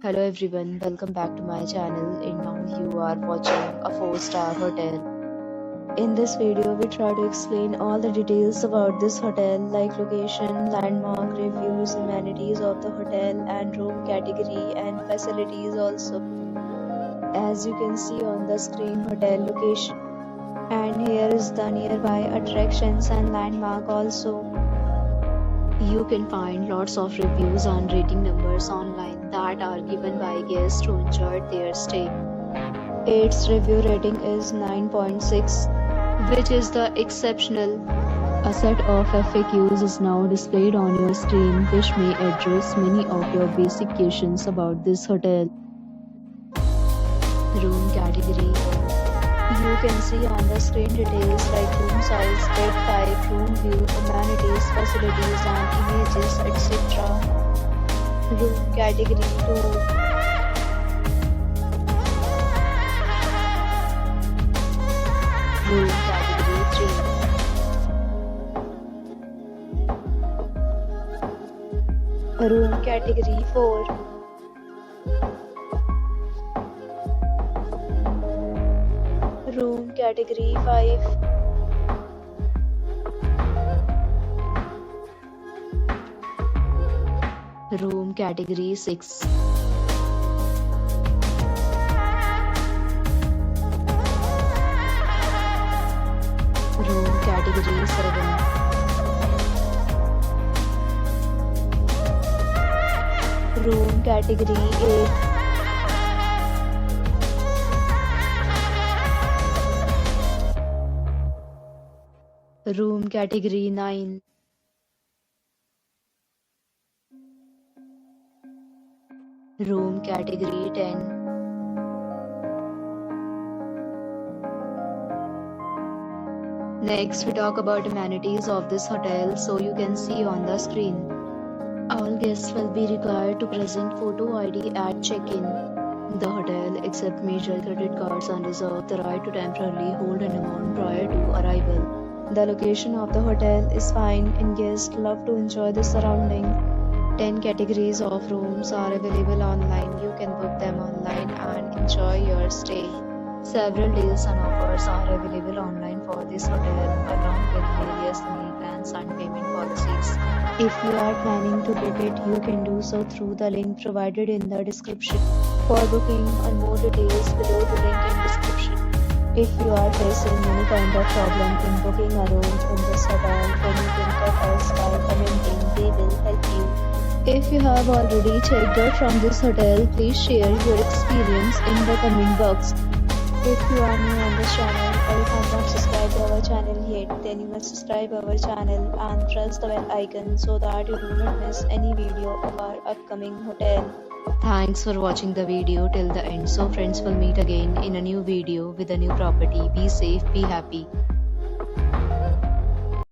Hello everyone, welcome back to my channel and now you are watching a 4-star hotel. In this video, we try to explain all the details about this hotel like location, landmark, reviews, amenities of the hotel and room category and facilities also. As you can see on the screen, hotel location. And here is the nearby attractions and landmark also. You can find lots of reviews and rating numbers online that are given by guests who enjoyed their stay. Its review rating is 9.6, which is the exceptional. A set of FAQs is now displayed on your screen, which may address many of your basic questions about this hotel. Room category. You can see on the screen details like room size, bed type, room view, amenities, facilities and images, etc. Room category 2. Room category 3. Room category 4. Room category 5. Room category 6. Room category 7. Room category 8. Room category 9. Room category 10. Next, we talk about amenities of this hotel, so you can see on the screen. All guests will be required to present photo ID at check-in. The hotel accepts major credit cards and reserves the right to temporarily hold an amount prior to arrival. The location of the hotel is fine and guests love to enjoy the surrounding. 10 categories of rooms are available online. You can book them online and enjoy your stay. Several deals and offers are available online for this hotel along with various meal plans and payment policies. If you are planning to book it, you can do so through the link provided in the description. For booking or more details, below the link in description. If you are facing any kind of problem in booking a room in this hotel, then you can tell us by commenting. We will help you. If you have already checked out from this hotel, please share your experience in the comment box. If you are new on this channel or you have not subscribed to our channel yet, then you must subscribe our channel and press the bell icon so that you do not miss any video of our upcoming hotel. Thanks for watching the video till the end. So friends, will meet again in a new video with a new property. Be safe, be happy.